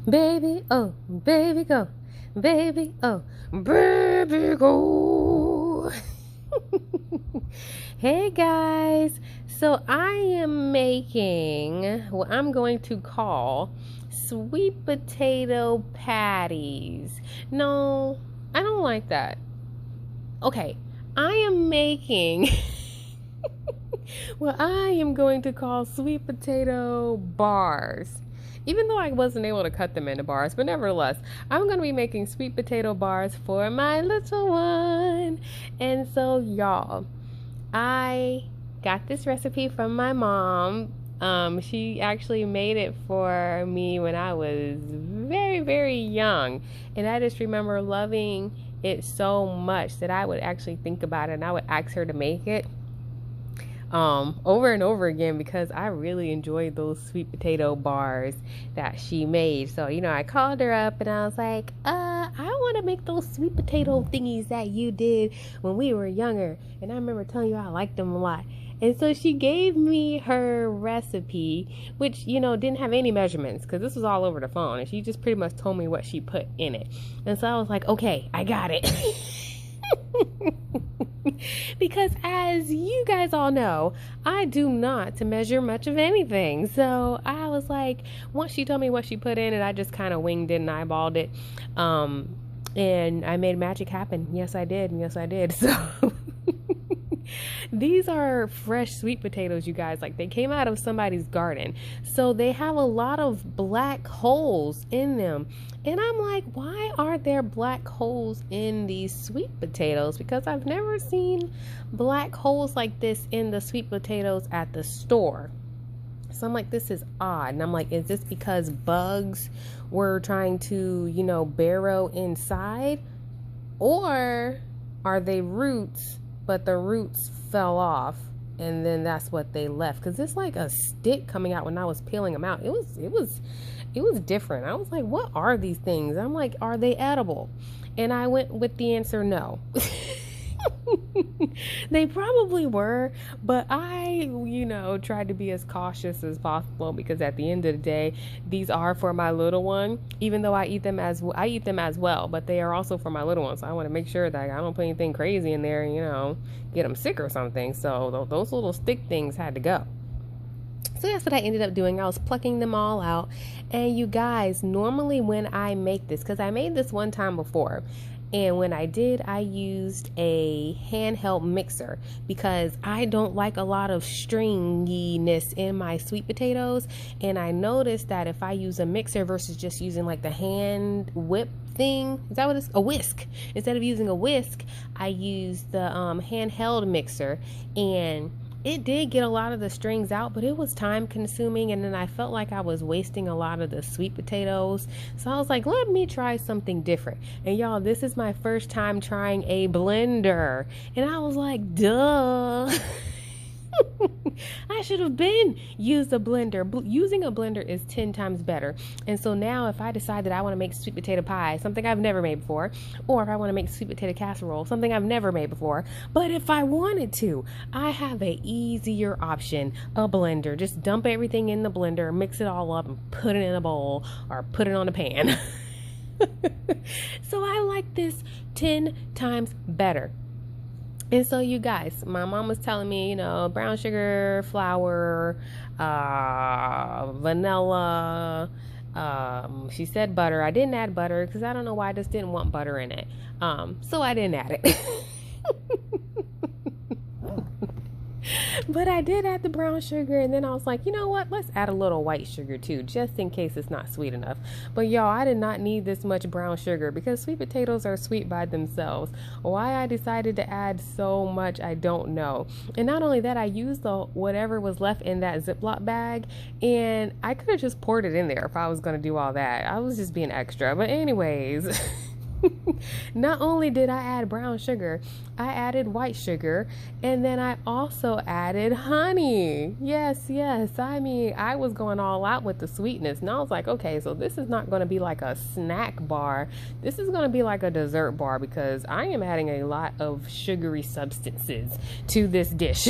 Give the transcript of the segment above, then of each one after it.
Baby, oh, baby, go. Baby, oh, baby, go. Hey guys, so I am making what I'm going to call sweet potato patties. No, I don't like that. Okay, I am making what I am going to call sweet potato bars. Even though I wasn't able to cut them into bars, but nevertheless, I'm going to be making sweet potato bars for my little one. And so, y'all, I got this recipe from my mom. She actually made it for me when I was very, very young. And I just remember loving it so much that I would actually think about it and I would ask her to make it over and over again because I really enjoyed those sweet potato bars that she made. So, I called her up and I was like, I want to make those sweet potato thingies that you did when we were younger. And I remember telling you I liked them a lot. And so she gave me her recipe, which, didn't have any measurements because this was all over the phone. And she just pretty much told me what she put in it. And so I was like, okay, I got it. Because as you guys all know, I do not to measure much of anything. So I was like, once she told me what she put in it, I just kind of winged it and eyeballed it. And I made magic happen. Yes, I did. Yes, I did. So these are fresh sweet potatoes, you guys. Like, they came out of somebody's garden. So they have a lot of black holes in them. And I'm like, why are there black holes in these sweet potatoes? Because I've never seen black holes like this in the sweet potatoes at the store. So I'm like, this is odd. And I'm like, is this because bugs were trying to, burrow inside? Or are they roots, but the roots fell off and then that's what they left? Because it's like a stick coming out when I was peeling them out. It was different. I was like, what are these things? I'm like, are they edible? And I went with the answer no. They probably were, but I, tried to be as cautious as possible because at the end of the day, these are for my little one. Even though I eat them as well, but they are also for my little one. So I want to make sure that I don't put anything crazy in there, get them sick or something. So those little stick things had to go. So that's what I ended up doing. I was plucking them all out. And you guys, normally when I make this, because I made this one time before, and when I did, I used a handheld mixer because I don't like a lot of stringiness in my sweet potatoes. And I noticed that if I use a mixer versus just using like the hand whip thing, is that what it's? A whisk. Instead of using a whisk, I used the handheld mixer, and it did get a lot of the strings out, but it was time consuming, and then I felt like I was wasting a lot of the sweet potatoes. So I was like, let me try something different. And y'all, this is my first time trying a blender. And I was like, duh. I should have been used a blender. Using a blender is 10 times better. And so now if I decide that I want to make sweet potato pie, something I've never made before, or if I want to make sweet potato casserole, something I've never made before, but if I wanted to, I have a easier option, a blender. Just dump everything in the blender, mix it all up, and put it in a bowl or put it on a pan. So I like this 10 times better. And so you guys, my mom was telling me, brown sugar, flour, vanilla. She said butter. I didn't add butter because I don't know why I just didn't want butter in it. So I didn't add it. But I did add the brown sugar, and then I was like, you know what? Let's add a little white sugar too, just in case it's not sweet enough. But y'all, I did not need this much brown sugar because sweet potatoes are sweet by themselves. Why I decided to add so much, I don't know. And not only that, I used whatever was left in that Ziploc bag, and I could have just poured it in there if I was going to do all that. I was just being extra. But anyways... Not only did I add brown sugar, I added white sugar, and then I also added honey. Yes. I mean, I was going all out with the sweetness. And I was like, okay, so this is not going to be like a snack bar. This is going to be like a dessert bar because I am adding a lot of sugary substances to this dish.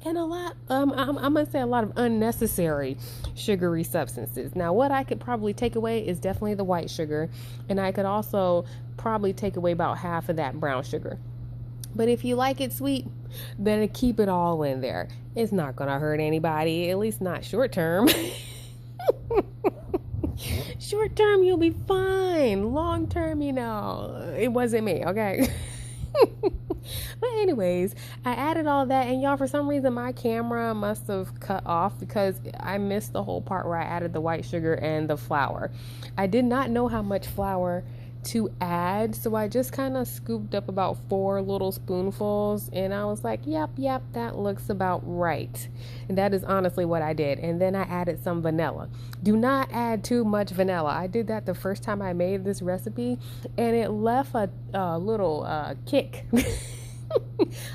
And a lot, I'm gonna say a lot of unnecessary sugary substances. Now, what I could probably take away is definitely the white sugar, and I could also probably take away about half of that brown sugar. But if you like it sweet, then keep it all in there. It's not gonna hurt anybody, at least not short term. Short term, you'll be fine. Long term, it wasn't me, okay? But anyways, I added all that, and y'all, for some reason my camera must have cut off because I missed the whole part where I added the white sugar and the flour. I did not know how much flour to add, so I just kind of scooped up about 4 little spoonfuls, and I was like, yep, that looks about right. And that is honestly what I did. And then I added some vanilla. Do not add too much vanilla. I did that the first time I made this recipe, and it left a little kick.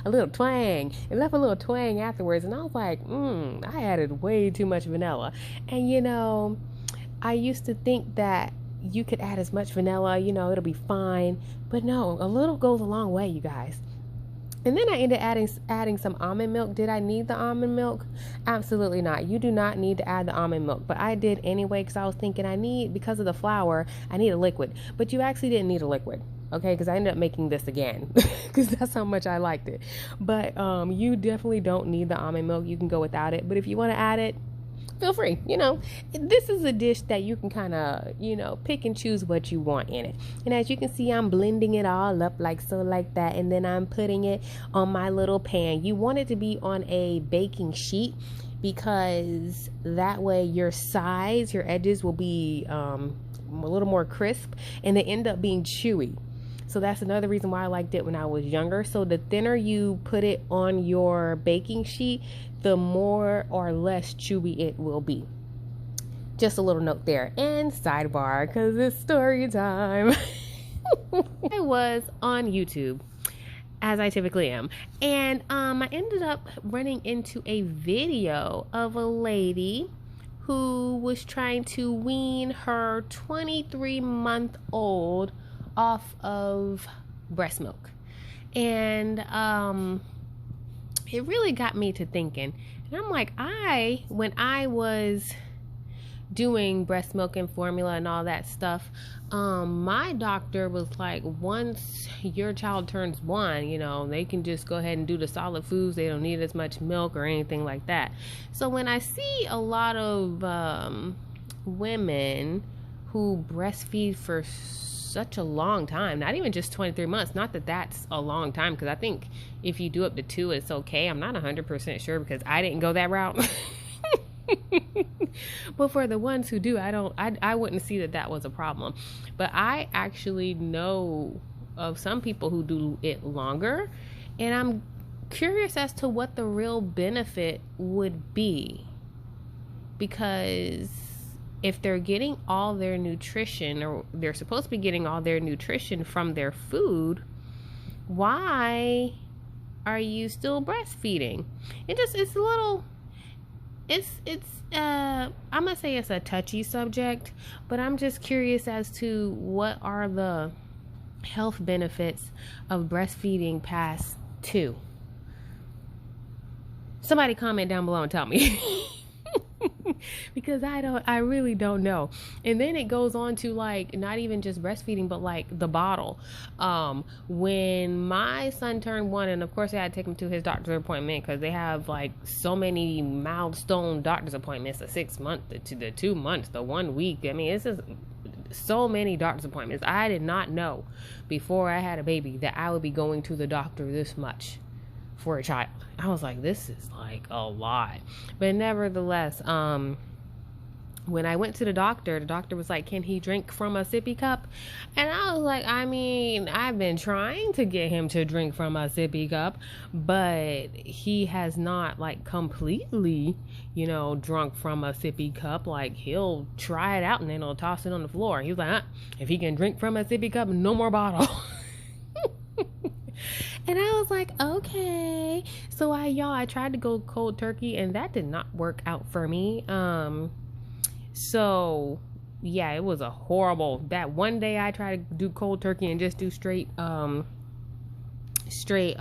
A little twang. It left a little twang afterwards, and I was like, I added way too much vanilla. And I used to think that you could add as much vanilla, it'll be fine. But no, a little goes a long way, you guys. And then I ended up adding some almond milk. Did I need the almond milk? Absolutely not. You do not need to add the almond milk. But I did anyway because I was thinking because of the flour, I need a liquid. But you actually didn't need a liquid. Okay, because I ended up making this again because that's how much I liked it. But you definitely don't need the almond milk. You can go without it. But if you want to add it, feel free. This is a dish that you can kind of, pick and choose what you want in it. And as you can see, I'm blending it all up like that. And then I'm putting it on my little pan. You want it to be on a baking sheet because that way your sides, your edges will be a little more crisp and they end up being chewy. So that's another reason why I liked it when I was younger. So the thinner you put it on your baking sheet, the more or less chewy it will be. Just a little note there. And sidebar, because it's story time. I was on YouTube, as I typically am. And I ended up running into a video of a lady who was trying to wean her 23-month-old off of breast milk. And it really got me to thinking. And I'm like, when I was doing breast milk and formula and all that stuff, my doctor was like, once your child turns 1, they can just go ahead and do the solid foods. They don't need as much milk or anything like that. So when I see a lot of women who breastfeed for such a long time, not even just 23 months, not that that's a long time, because I think if you do up to 2, it's okay. I'm not 100% sure because I didn't go that route. But for the ones who do, I wouldn't see that was a problem. But I actually know of some people who do it longer, and I'm curious as to what the real benefit would be, because if they're getting all their nutrition, or they're supposed to be getting all their nutrition from their food, why are you still breastfeeding? I'm gonna say it's a touchy subject, but I'm just curious as to what are the health benefits of breastfeeding past 2. Somebody comment down below and tell me. Because I really don't know. And then it goes on to like not even just breastfeeding, but like the bottle. When my son turned 1, and of course I had to take him to his doctor's appointment because they have like so many milestone doctor's appointments, the 6 month, the 2 months, the 1 week. I mean, it's just so many doctor's appointments. I did not know before I had a baby that I would be going to the doctor this much for a child. I was like, this is like a lot. But nevertheless, when I went to the doctor was like, can he drink from a sippy cup? And I was like, I mean, I've been trying to get him to drink from a sippy cup, but he has not like completely, drunk from a sippy cup. Like, he'll try it out and then he'll toss it on the floor. He was like, if he can drink from a sippy cup, no more bottle. And I was like, okay. So I tried to go cold turkey, and that did not work out for me. So yeah, it was a horrible, that one day I tried to do cold turkey and just do straight sippy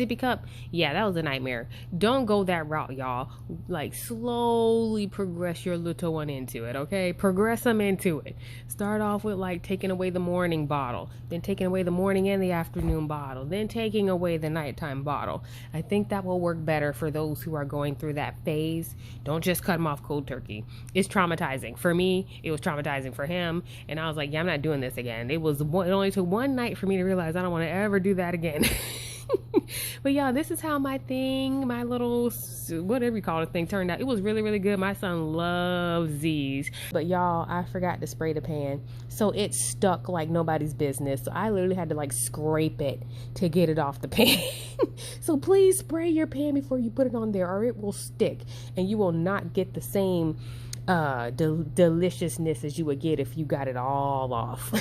sippy cup. Yeah, that was a nightmare. Don't go that route, y'all. Like, slowly progress your little one into it, okay? Progress them into it. Start off with like taking away the morning bottle, then taking away the morning and the afternoon bottle, then taking away the nighttime bottle. I think that will work better for those who are going through that phase. Don't just cut them off cold turkey. It's traumatizing. For me, it was traumatizing for him, and I was like, yeah, I'm not doing this again. It only took one night for me to realize I don't want to ever do that again. But y'all, this is how my little, whatever you call it thing, turned out. It was really, really good. My son loves these. But y'all, I forgot to spray the pan, so it stuck like nobody's business. So I literally had to like scrape it to get it off the pan. So please spray your pan before you put it on there, or it will stick and you will not get the same deliciousness as you would get if you got it all off.